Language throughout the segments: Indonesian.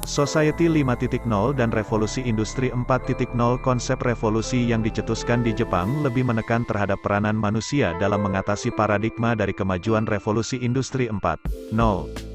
Society 5.0 dan Revolusi Industri 4.0. Konsep revolusi yang dicetuskan di Jepang lebih menekan terhadap peranan manusia dalam mengatasi paradigma dari kemajuan revolusi industri 4.0.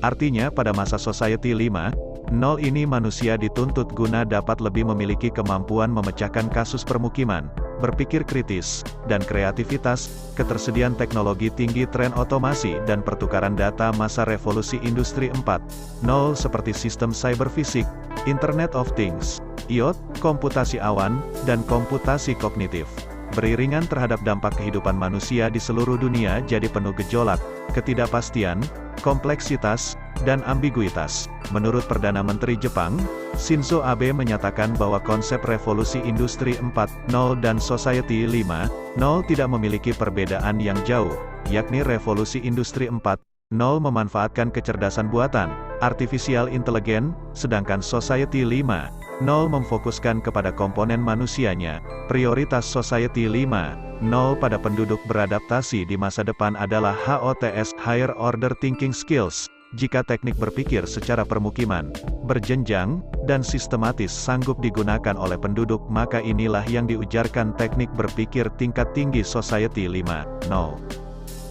Artinya pada masa Society 5.0 ini manusia dituntut guna dapat lebih memiliki kemampuan memecahkan kasus permukiman, berpikir kritis, dan kreativitas, ketersediaan teknologi tinggi, tren otomasi dan pertukaran data masa revolusi industri 4.0 seperti sistem cyber fisik, Internet of Things, IoT, komputasi awan, dan komputasi kognitif. Beriringan terhadap dampak kehidupan manusia di seluruh dunia jadi penuh gejolak, ketidakpastian, kompleksitas, dan ambiguitas. Menurut Perdana Menteri Jepang, Shinzo Abe menyatakan bahwa konsep revolusi industri 4.0 dan Society 5.0 tidak memiliki perbedaan yang jauh, yakni revolusi industri 4.0 memanfaatkan kecerdasan buatan, artificial intelligence, sedangkan Society 5.0 memfokuskan kepada komponen manusianya. Prioritas Society 5.0 pada penduduk beradaptasi di masa depan adalah HOTS, Higher Order Thinking Skills. Jika teknik berpikir secara permukiman, berjenjang, dan sistematis sanggup digunakan oleh penduduk, maka inilah yang diujarkan teknik berpikir tingkat tinggi Society 5.0.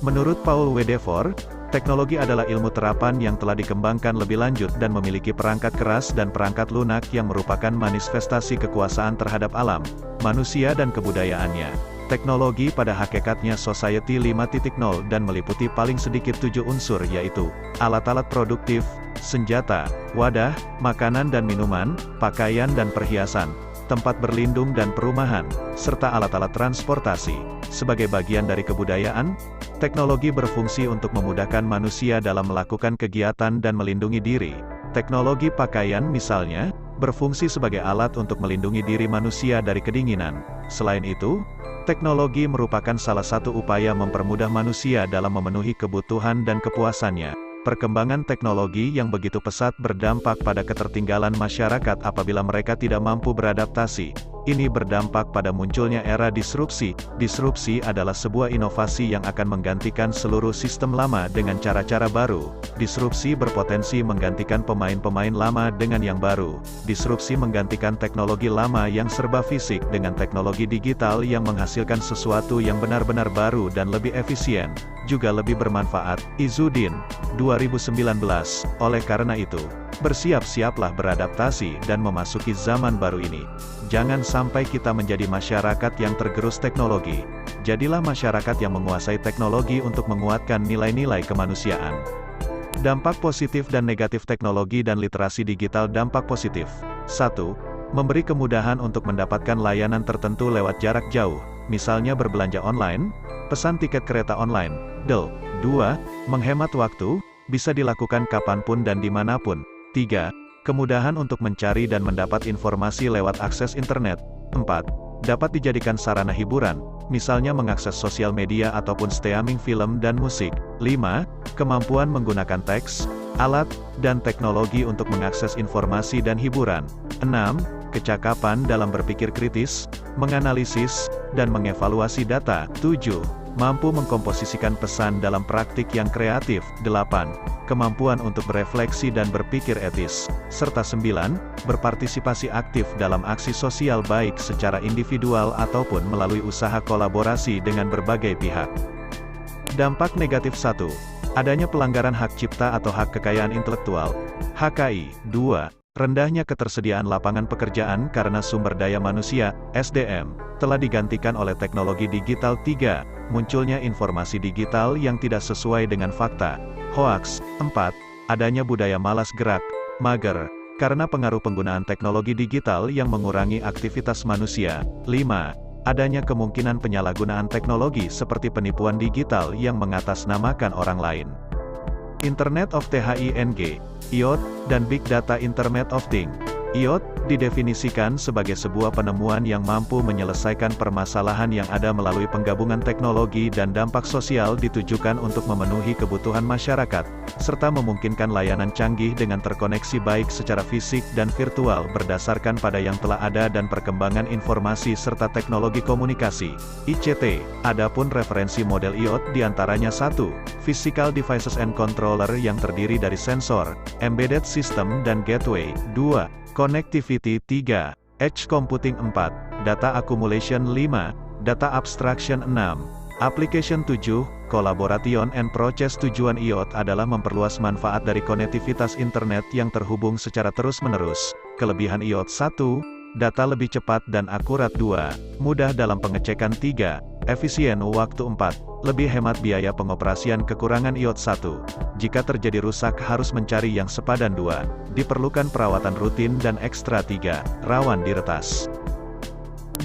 Menurut Paul W. Devor, teknologi adalah ilmu terapan yang telah dikembangkan lebih lanjut dan memiliki perangkat keras dan perangkat lunak yang merupakan manifestasi kekuasaan terhadap alam, manusia dan kebudayaannya. Teknologi pada hakikatnya Society 5.0 dan meliputi paling sedikit 7 unsur, yaitu alat-alat produktif, senjata, wadah, makanan dan minuman, pakaian dan perhiasan, tempat berlindung dan perumahan, serta alat-alat transportasi. Sebagai bagian dari kebudayaan, teknologi berfungsi untuk memudahkan manusia dalam melakukan kegiatan dan melindungi diri. Teknologi pakaian misalnya, berfungsi sebagai alat untuk melindungi diri manusia dari kedinginan. Selain itu, teknologi merupakan salah satu upaya mempermudah manusia dalam memenuhi kebutuhan dan kepuasannya. Perkembangan teknologi yang begitu pesat berdampak pada ketertinggalan masyarakat apabila mereka tidak mampu beradaptasi. Ini berdampak pada munculnya era disrupsi. Disrupsi adalah sebuah inovasi yang akan menggantikan seluruh sistem lama dengan cara-cara baru. Disrupsi berpotensi menggantikan pemain-pemain lama dengan yang baru. Disrupsi menggantikan teknologi lama yang serba fisik dengan teknologi digital yang menghasilkan sesuatu yang benar-benar baru dan lebih efisien, juga lebih bermanfaat. Izzuddin, 2019. Oleh karena itu, bersiap-siaplah beradaptasi dan memasuki zaman baru ini. Jangan sampai kita menjadi masyarakat yang tergerus teknologi. Jadilah masyarakat yang menguasai teknologi untuk menguatkan nilai-nilai kemanusiaan. Dampak positif dan negatif teknologi dan literasi digital. Dampak positif. 1. Memberi kemudahan untuk mendapatkan layanan tertentu lewat jarak jauh, misalnya berbelanja online, pesan tiket kereta online, del. 2. Menghemat waktu, bisa dilakukan kapanpun dan dimanapun. 3. Kemudahan untuk mencari dan mendapat informasi lewat akses internet. 4. Dapat dijadikan sarana hiburan, misalnya mengakses sosial media ataupun streaming film dan musik. 5. Kemampuan menggunakan teks, alat, dan teknologi untuk mengakses informasi dan hiburan. 6. Kecakapan dalam berpikir kritis, menganalisis, dan mengevaluasi data. 7. Mampu mengkomposisikan pesan dalam praktik yang kreatif. 8. Kemampuan untuk berefleksi dan berpikir etis. Serta 9. Berpartisipasi aktif dalam aksi sosial baik secara individual ataupun melalui usaha kolaborasi dengan berbagai pihak. Dampak negatif 1. Adanya pelanggaran hak cipta atau hak kekayaan intelektual. HKI. 2. Rendahnya ketersediaan lapangan pekerjaan karena sumber daya manusia, SDM, telah digantikan oleh teknologi digital. 3. Munculnya informasi digital yang tidak sesuai dengan fakta, hoaks. 4. Adanya budaya malas gerak, mager, karena pengaruh penggunaan teknologi digital yang mengurangi aktivitas manusia. 5. Adanya kemungkinan penyalahgunaan teknologi seperti penipuan digital yang mengatasnamakan orang lain. Internet of Things, IoT, dan Big Data. Internet of Things IoT didefinisikan sebagai sebuah penemuan yang mampu menyelesaikan permasalahan yang ada melalui penggabungan teknologi dan dampak sosial ditujukan untuk memenuhi kebutuhan masyarakat, serta memungkinkan layanan canggih dengan terkoneksi baik secara fisik dan virtual berdasarkan pada yang telah ada dan perkembangan informasi serta teknologi komunikasi, ICT. Adapun referensi model IoT diantaranya 1. Physical Devices and Controller yang terdiri dari sensor, embedded system dan gateway. 2. Connectivity. 3. Edge Computing. 4. Data Accumulation. 5. Data Abstraction. 6. Application. 7. Collaboration and Process. Tujuan IoT adalah memperluas manfaat dari konektivitas internet yang terhubung secara terus-menerus. Kelebihan IoT. 1. Data lebih cepat dan akurat. 2. Mudah dalam pengecekan. 3. Efisien waktu. 4. Lebih hemat biaya pengoperasian. Kekurangan IoT. 1. Jika terjadi rusak harus mencari yang sepadan. 2. Diperlukan perawatan rutin dan ekstra. 3. Rawan diretas.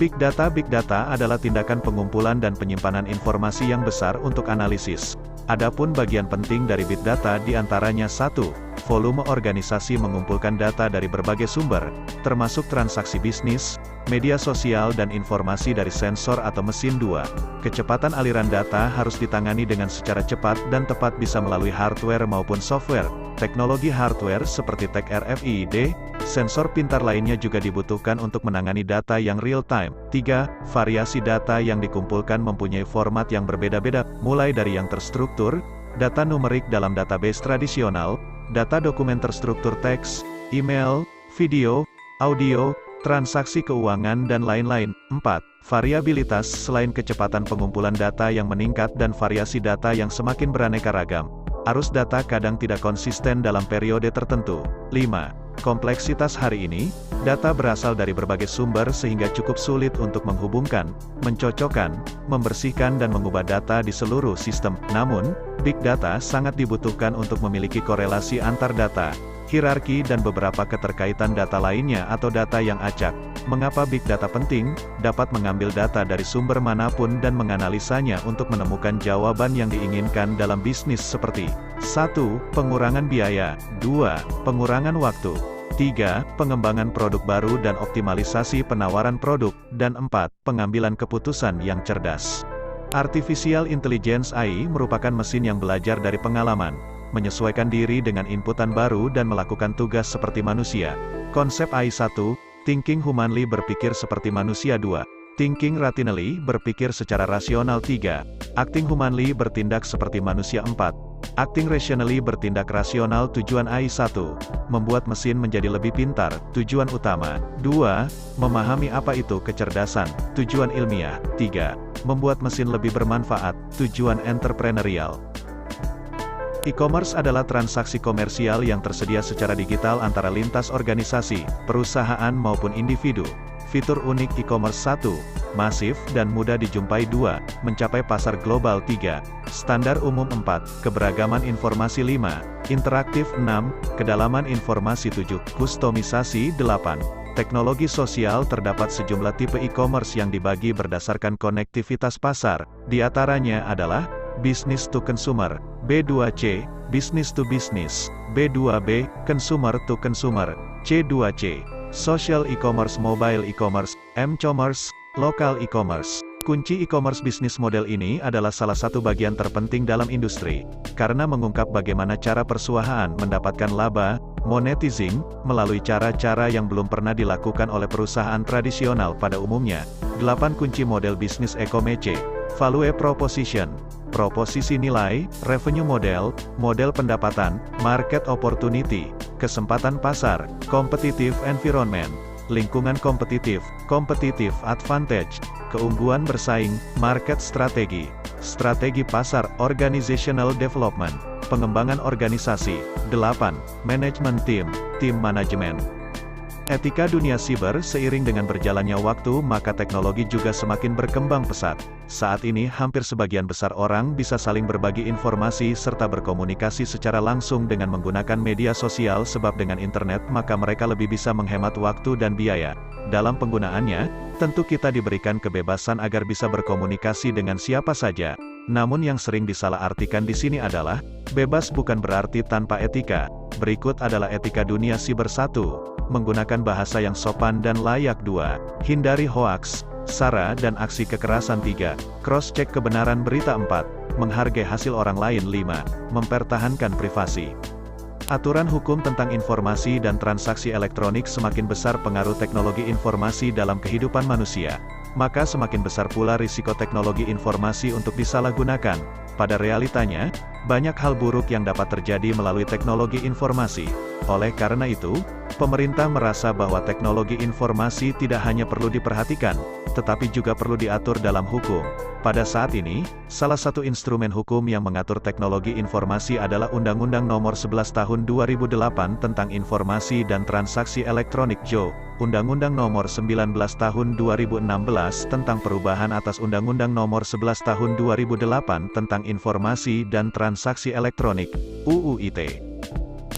Big Data. Big Data adalah tindakan pengumpulan dan penyimpanan informasi yang besar untuk analisis. Adapun bagian penting dari Big Data diantaranya 1. Volume organisasi mengumpulkan data dari berbagai sumber, termasuk transaksi bisnis, media sosial dan informasi dari sensor atau mesin. 2. Kecepatan aliran data harus ditangani dengan secara cepat dan tepat bisa melalui hardware maupun software. Teknologi hardware seperti tag RFID, sensor pintar lainnya juga dibutuhkan untuk menangani data yang real-time. 3. Variasi data yang dikumpulkan mempunyai format yang berbeda-beda, mulai dari yang terstruktur, data numerik dalam database tradisional, data dokumen terstruktur teks, email, video, audio, transaksi keuangan dan lain-lain. 4. Variabilitas. Selain kecepatan pengumpulan data yang meningkat dan variasi data yang semakin beraneka ragam, arus data kadang tidak konsisten dalam periode tertentu. 5. Kompleksitas. Hari ini, data berasal dari berbagai sumber sehingga cukup sulit untuk menghubungkan, mencocokkan, membersihkan dan mengubah data di seluruh sistem. Namun, Big Data sangat dibutuhkan untuk memiliki korelasi antar data, hierarki dan beberapa keterkaitan data lainnya atau data yang acak. Mengapa Big Data penting? Dapat mengambil data dari sumber manapun dan menganalisanya untuk menemukan jawaban yang diinginkan dalam bisnis seperti 1. Pengurangan biaya. 2. Pengurangan waktu. 3. Pengembangan produk baru dan optimalisasi penawaran produk. Dan 4. Pengambilan keputusan yang cerdas. Artificial Intelligence (AI) merupakan mesin yang belajar dari pengalaman, menyesuaikan diri dengan inputan baru dan melakukan tugas seperti manusia. Konsep AI. 1. Thinking humanly, berpikir seperti manusia. 2. Thinking rationally, berpikir secara rasional. 3. Acting humanly, bertindak seperti manusia. 4. Acting rationally, bertindak rasional. Tujuan AI. 1. Membuat mesin menjadi lebih pintar. Tujuan utama. 2. Memahami apa itu kecerdasan. Tujuan ilmiah. 3. Membuat mesin lebih bermanfaat. Tujuan entrepreneurial. E-commerce adalah transaksi komersial yang tersedia secara digital antara lintas organisasi, perusahaan maupun individu. Fitur unik e-commerce. 1. Masif dan mudah dijumpai. 2. Mencapai pasar global. 3. Standar umum. 4. Keberagaman informasi. 5. Interaktif. 6. Kedalaman informasi. 7. Kustomisasi. 8. Teknologi sosial. Terdapat sejumlah tipe e-commerce yang dibagi berdasarkan konektivitas pasar. Di antaranya adalah Business to Consumer, B2C, Business to Business, B2B, Consumer to Consumer, C2C, Social E-commerce, Mobile E-commerce, M-commerce, Local E-commerce. Kunci e-commerce bisnis model ini adalah salah satu bagian terpenting dalam industri, karena mengungkap bagaimana cara perusahaan mendapatkan laba, monetizing, melalui cara-cara yang belum pernah dilakukan oleh perusahaan tradisional pada umumnya. 8 kunci model bisnis e-commerce. Value Proposition, proposisi nilai, revenue model, model pendapatan, market opportunity, kesempatan pasar, competitive environment, lingkungan kompetitif, competitive advantage, keunggulan bersaing, market strategi, strategi pasar, organizational development, pengembangan organisasi. 8. Management team, tim manajemen. Etika dunia siber. Seiring dengan berjalannya waktu, maka teknologi juga semakin berkembang pesat. Saat ini, hampir sebagian besar orang bisa saling berbagi informasi serta berkomunikasi secara langsung dengan menggunakan media sosial, sebab dengan internet maka mereka lebih bisa menghemat waktu dan biaya. Dalam penggunaannya, tentu kita diberikan kebebasan agar bisa berkomunikasi dengan siapa saja. Namun yang sering disalahartikan di sini adalah, bebas bukan berarti tanpa etika. Berikut adalah etika dunia siber. 1. menggunakan bahasa yang sopan dan layak. 2. Hindari hoaks, sara dan aksi kekerasan. 3. Cross-check kebenaran berita. 4. Menghargai hasil orang lain. 5. Mempertahankan privasi. Aturan hukum tentang informasi dan transaksi elektronik. Semakin besar pengaruh teknologi informasi dalam kehidupan manusia, maka semakin besar pula risiko teknologi informasi untuk disalahgunakan. Pada realitanya, banyak hal buruk yang dapat terjadi melalui teknologi informasi. Oleh karena itu, pemerintah merasa bahwa teknologi informasi tidak hanya perlu diperhatikan, tetapi juga perlu diatur dalam hukum. Pada saat ini, salah satu instrumen hukum yang mengatur teknologi informasi adalah Undang-Undang Nomor 11 Tahun 2008 tentang Informasi dan Transaksi Elektronik (JO), Undang-Undang Nomor 19 Tahun 2016 tentang perubahan atas Undang-Undang Nomor 11 Tahun 2008 tentang Informasi dan Transaksi Elektronik (UU ITE).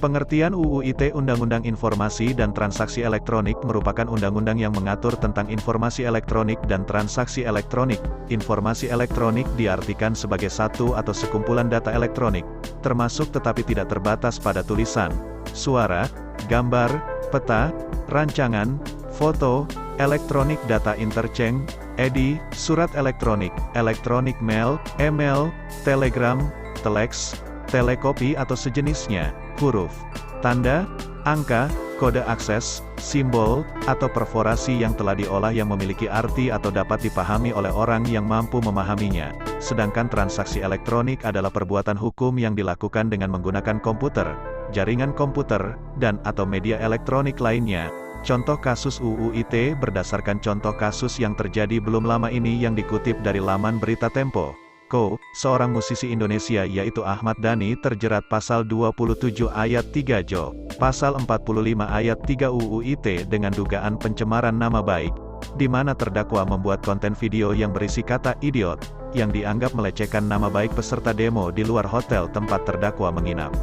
Pengertian UU ITE Undang-Undang Informasi dan Transaksi Elektronik merupakan undang-undang yang mengatur tentang informasi elektronik dan transaksi elektronik. Informasi elektronik diartikan sebagai satu atau sekumpulan data elektronik, termasuk tetapi tidak terbatas pada tulisan, suara, gambar, peta, rancangan, foto, elektronik data interchange, EDI, surat elektronik, elektronik mail, email, telegram, telex, telekopi atau sejenisnya, huruf, tanda, angka, kode akses, simbol, atau perforasi yang telah diolah yang memiliki arti atau dapat dipahami oleh orang yang mampu memahaminya. Sedangkan transaksi elektronik adalah perbuatan hukum yang dilakukan dengan menggunakan komputer, jaringan komputer, dan atau media elektronik lainnya. Contoh kasus UU ITE berdasarkan contoh kasus yang terjadi belum lama ini yang dikutip dari laman berita Tempo. Seorang musisi Indonesia yaitu Ahmad Dhani terjerat pasal 27 ayat 3 JO, pasal 45 ayat 3 UU ITE dengan dugaan pencemaran nama baik, di mana terdakwa membuat konten video yang berisi kata idiot, yang dianggap melecehkan nama baik peserta demo di luar hotel tempat terdakwa menginap.